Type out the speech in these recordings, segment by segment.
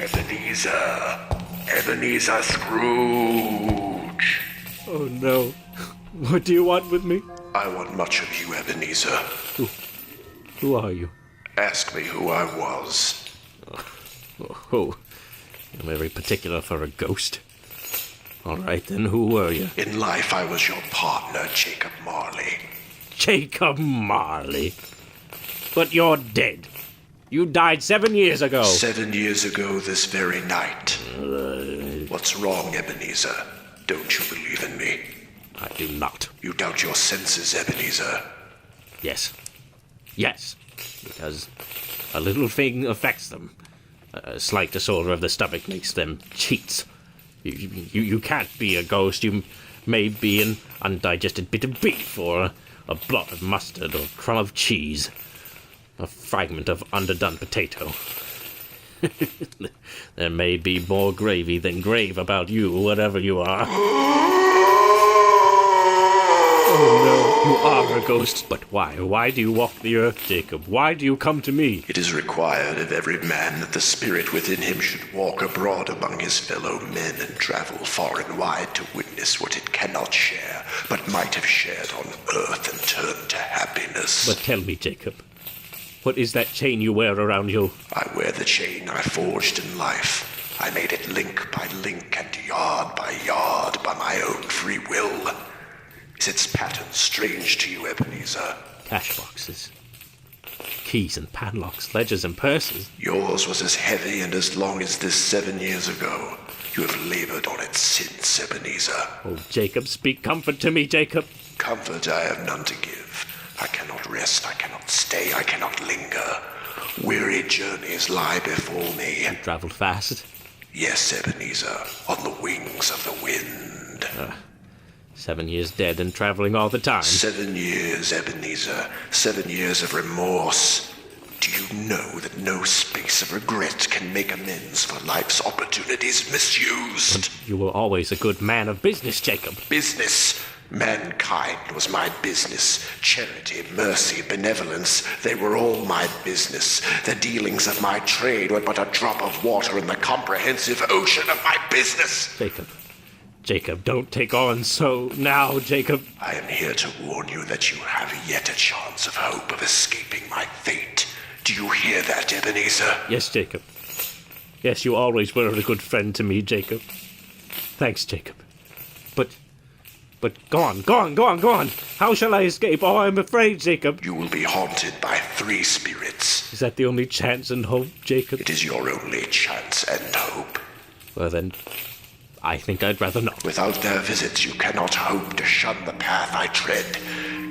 Ebenezer. Ebenezer Scrooge. Oh no. What do you want with me? I want much of you, Ebenezer. Who are you? Ask me who I was. Oh, you're very particular for a ghost. All right, then, who were you? In life, I was your partner, Jacob Marley. Jacob Marley? But you're dead. You died 7 years ago. 7 years ago this very night. What's wrong, Ebenezer? Don't you believe in me? I do not. You doubt your senses, Ebenezer? Yes. Yes. Because a little thing affects them. A slight disorder of the stomach makes them cheats. You can't be a ghost. You may be an undigested bit of beef, or a blot of mustard, or crumb of cheese. A fragment of underdone potato. There may be more gravy than grave about you, whatever you are. Oh no, you are a ghost. But why? Why do you walk the earth, Jacob? Why do you come to me? It is required of every man that the spirit within him should walk abroad among his fellow men and travel far and wide to witness what it cannot share, but might have shared on earth and turn to happiness. But tell me, Jacob, what is that chain you wear around you? I wear the chain I forged in life. I made it link by link and yard by yard by my own free will. Is its pattern strange to you, Ebenezer? Cash boxes, keys and padlocks, ledgers and purses. Yours was as heavy and as long as this 7 years ago. You have labored on it since, Ebenezer. Oh, Jacob, speak comfort to me, Jacob. Comfort I have none to give. I cannot rest, I cannot stay, I cannot linger. Weary journeys lie before me. You travelled fast? Yes, Ebenezer, on the wings of the wind. 7 years dead and travelling all the time. 7 years, Ebenezer. 7 years of remorse. Do you know that no space of regret can make amends for life's opportunities misused? You were always a good man of business, Jacob. Business. Mankind was my business. Charity, mercy, benevolence, they were all my business. The dealings of my trade were but a drop of water in the comprehensive ocean of my business. Jacob, don't take on so now, Jacob. I am here to warn you that you have yet a chance of hope of escaping my fate. Do you hear that, Ebenezer? Yes, Jacob. Yes, you always were a good friend to me, Jacob. Thanks, Jacob. But go on. How shall I escape? Oh, I'm afraid, Jacob. You will be haunted by 3 spirits. Is that the only chance and hope, Jacob? It is your only chance and hope. Well, then, I think I'd rather not. Without their visits, you cannot hope to shun the path I tread.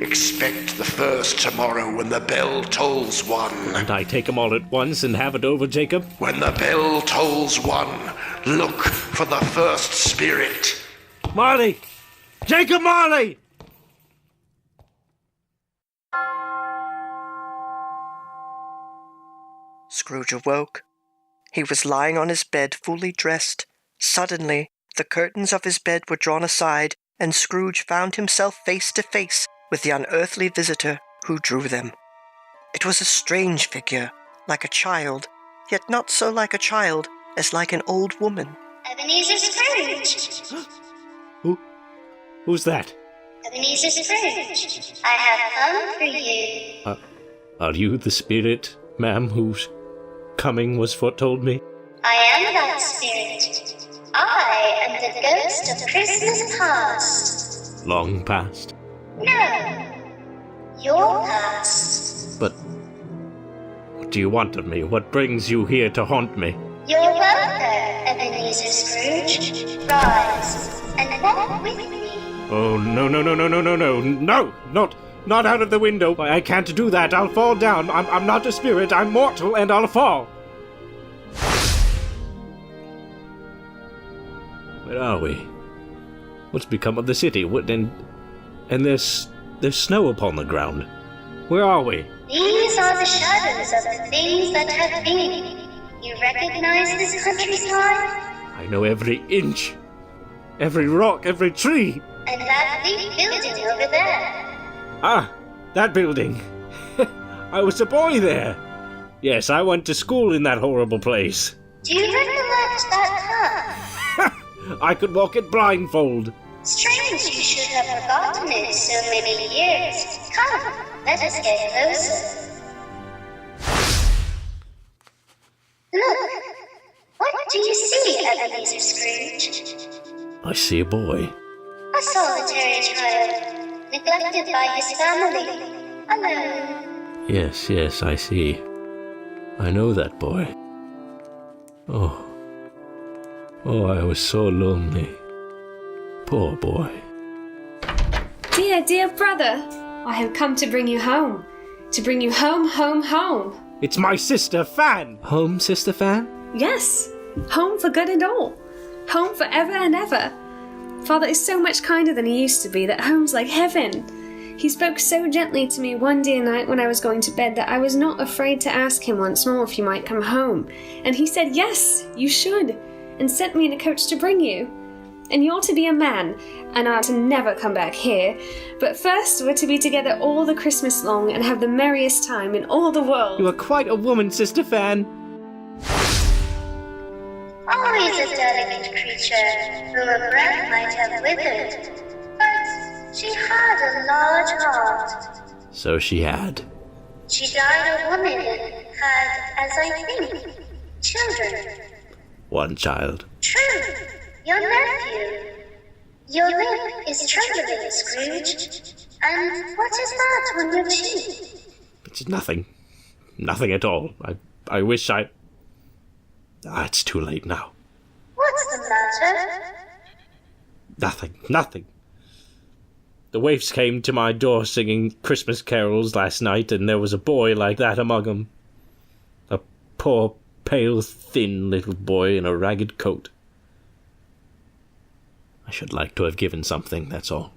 Expect the first tomorrow when the bell tolls 1. And I take 'em all at once and have it over, Jacob? When the bell tolls 1, look for the first spirit. Marley! Jacob Marley! Scrooge awoke. He was lying on his bed, fully dressed. Suddenly, the curtains of his bed were drawn aside, and Scrooge found himself face to face with the unearthly visitor who drew them. It was a strange figure, like a child, yet not so like a child as like an old woman. Ebenezer Scrooge! Who's that? Ebenezer Scrooge, I have come for you. Are you the spirit, ma'am, whose coming was foretold me? I am that spirit. I am the ghost of Christmas past. Long past? No, your past. But what do you want of me? What brings you here to haunt me? You're welcome, Ebenezer Scrooge. Rise and walk with me. Oh, no, not out of the window. I can't do that. I'll fall down. I'm not a spirit. I'm mortal, and I'll fall. Where are we? What's become of the city? And there's snow upon the ground. Where are we? These are the shadows of the things that have been. You recognize this countryside? I know every inch, every rock, every tree. And that big building over there. Ah, that building. I was a boy there. Yes, I went to school in that horrible place. Do you remember recollect that path? I could walk it blindfold. Strange you should have forgotten it so many years. Come, let us get closer. Look, what do you see, Ebenezer Scrooge? I see a boy. A solitary child, neglected by his family, alone. Yes, I see. I know that boy. Oh, I was so lonely. Poor boy. Dear brother, I have come to bring you home. To bring you home, home, home. It's my sister, Fan! Home, Sister Fan? Yes, home for good and all. Home for ever and ever. Father is so much kinder than he used to be that home's like heaven. He spoke so gently to me one dear night when I was going to bed that I was not afraid to ask him once more if you might come home. And he said, yes, you should, and sent me in a coach to bring you. And you're to be a man, and are to never come back here. But first we're to be together all the Christmas long and have the merriest time in all the world. You are quite a woman, Sister Fan. Always a delicate creature, whom a breath might have withered. But she had a large heart. So she had. She died a woman and had, as I think, children. One child. True, your nephew. Your lip is trembling, Scrooge. And what is that on your cheek? It's nothing. Nothing at all. I wish I... it's too late now. What's the matter? Nothing. The waifs came to my door singing Christmas carols last night, and there was a boy like that among 'em. A poor, pale, thin little boy in a ragged coat. I should like to have given something, that's all.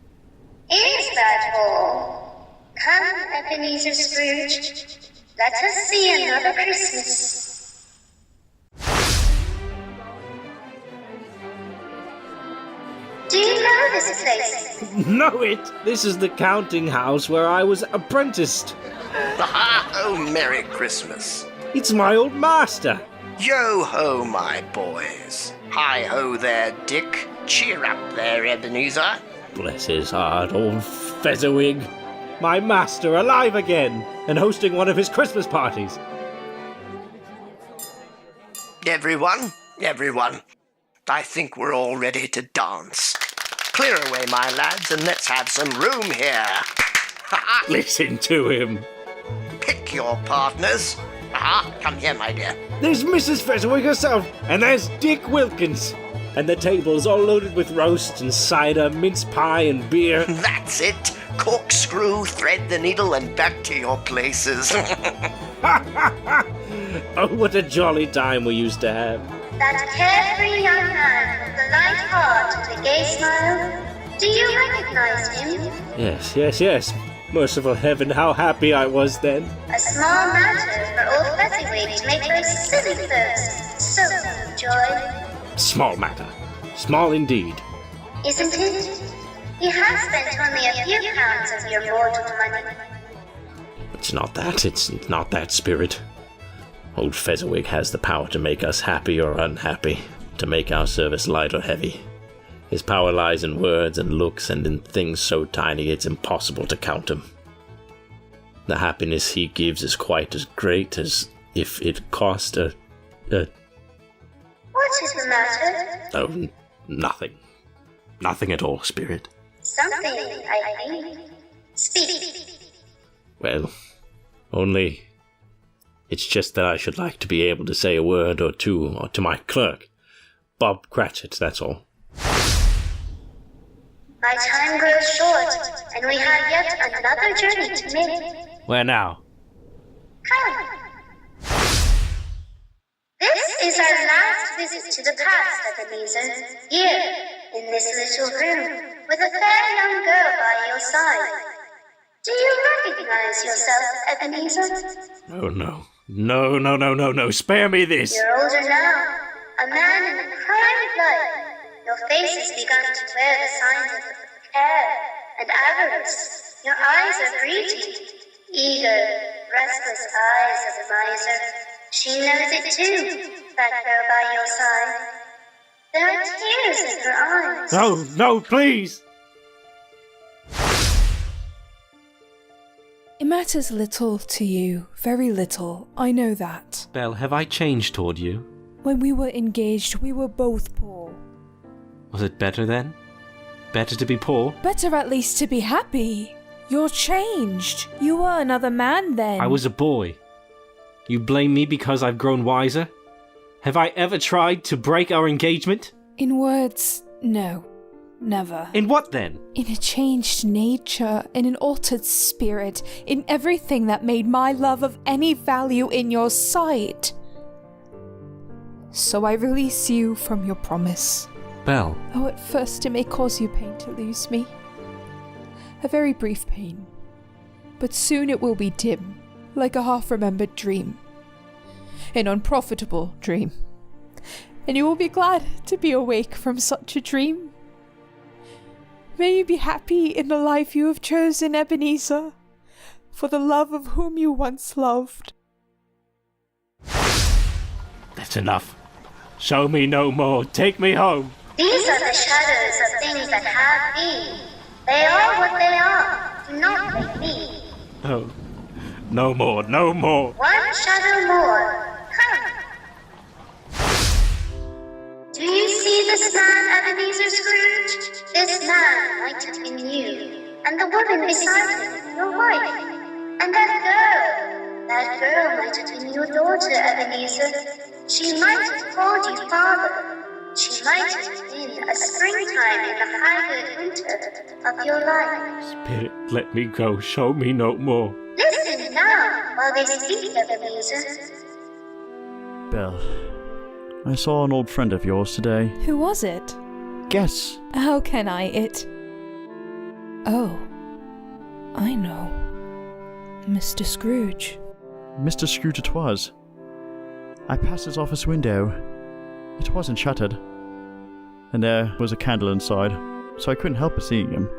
Is that all? Come, Ebenezer Scrooge. Let us see another Christmas. Do you know this place? Know it! This is the counting house where I was apprenticed. Oh, Merry Christmas. It's my old master. Yo-ho, my boys. Hi-ho there, Dick. Cheer up there, Ebenezer. Bless his heart, old Fezziwig. My master alive again, and hosting one of his Christmas parties. Everyone. I think we're all ready to dance. Clear away, my lads, and let's have some room here. Listen to him. Pick your partners. Come here, my dear. There's Mrs. Fezziwig herself, and there's Dick Wilkins. And the table's all loaded with roast and cider, mince pie and beer. That's it. Corkscrew, thread the needle, and back to your places. Oh, what a jolly time we used to have. That carefree young man with the light heart and a gay smile. Do you recognize him? Yes. Merciful heaven, how happy I was then. A small matter for old Fezziwig to make those silly folks so full of joy. Small matter. Small indeed. Isn't it? You have spent only a few pounds of your mortal money. It's not that, Spirit. Old Fezziwig has the power to make us happy or unhappy, to make our service light or heavy. His power lies in words and looks and in things so tiny it's impossible to count them. The happiness he gives is quite as great as if it cost a... What is the matter? Oh, nothing. Nothing at all, Spirit. Something, I think. Speak. Well, only... It's just that I should like to be able to say a word or two to my clerk, Bob Cratchit, that's all. My time grows short, and we have yet another journey to make. Where now? Come. This is our last visit to the past, Ebenezer. Here, in this little room, with a fair young girl by your side. Do you recognize yourself, Ebenezer? Oh, no. No. Spare me this. You're older now, a man in the prime of life. Your face has begun to wear the signs of care and avarice. Your eyes are greedy, eager, restless eyes of the miser. She knows it too, that girl by your side. There are tears in her eyes. No, no, please! It matters little to you, very little, I know that. Belle, have I changed toward you? When we were engaged, we were both poor. Was it better then? Better to be poor? Better at least to be happy. You're changed. You were another man then. I was a boy. You blame me because I've grown wiser? Have I ever tried to break our engagement? In words, no. Never. In what then? In a changed nature, in an altered spirit, in everything that made my love of any value in your sight. So I release you from your promise. Belle. Oh, at first it may cause you pain to lose me. A very brief pain. But soon it will be dim, like a half-remembered dream. An unprofitable dream. And you will be glad to be awake from such a dream. May you be happy in the life you have chosen, Ebenezer, for the love of whom you once loved. That's enough. Show me no more. Take me home. These are the shadows of things that have been. They are what they are. Do not make me. No. No more. No more. One shadow more. Come. Do you see this man, Ebenezer Scrooge? This man might have been you, and the woman beside him, your wife. And that girl might have been your daughter, Ebenezer. She might have called you father. She might have been a springtime in the haggard winter of your life. Spirit, let me go. Show me no more. Listen now while they speak, Ebenezer. Belle, I saw an old friend of yours today. Who was it? Guess. How can I Oh, I know. Mr. Scrooge. Mr. Scrooge it was. I passed his office window. It wasn't shuttered. And there was a candle inside, so I couldn't help but seeing him.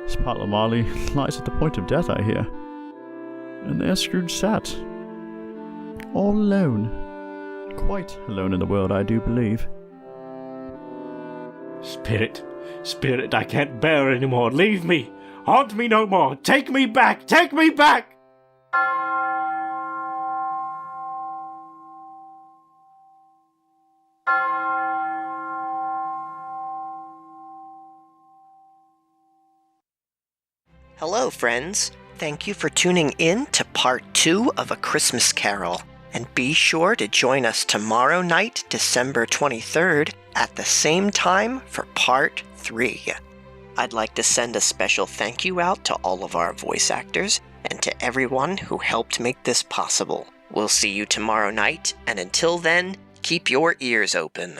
His partner Marley lies at the point of death, I hear. And there Scrooge sat. All alone. Quite alone in the world, I do believe. Spirit, I can't bear it anymore. Leave me. Haunt me no more. Take me back. Take me back. Hello, friends. Thank you for tuning in to part 2 of A Christmas Carol. And be sure to join us tomorrow night, December 23rd, at the same time for part 3. I'd like to send a special thank you out to all of our voice actors and to everyone who helped make this possible. We'll see you tomorrow night, and until then, keep your ears open.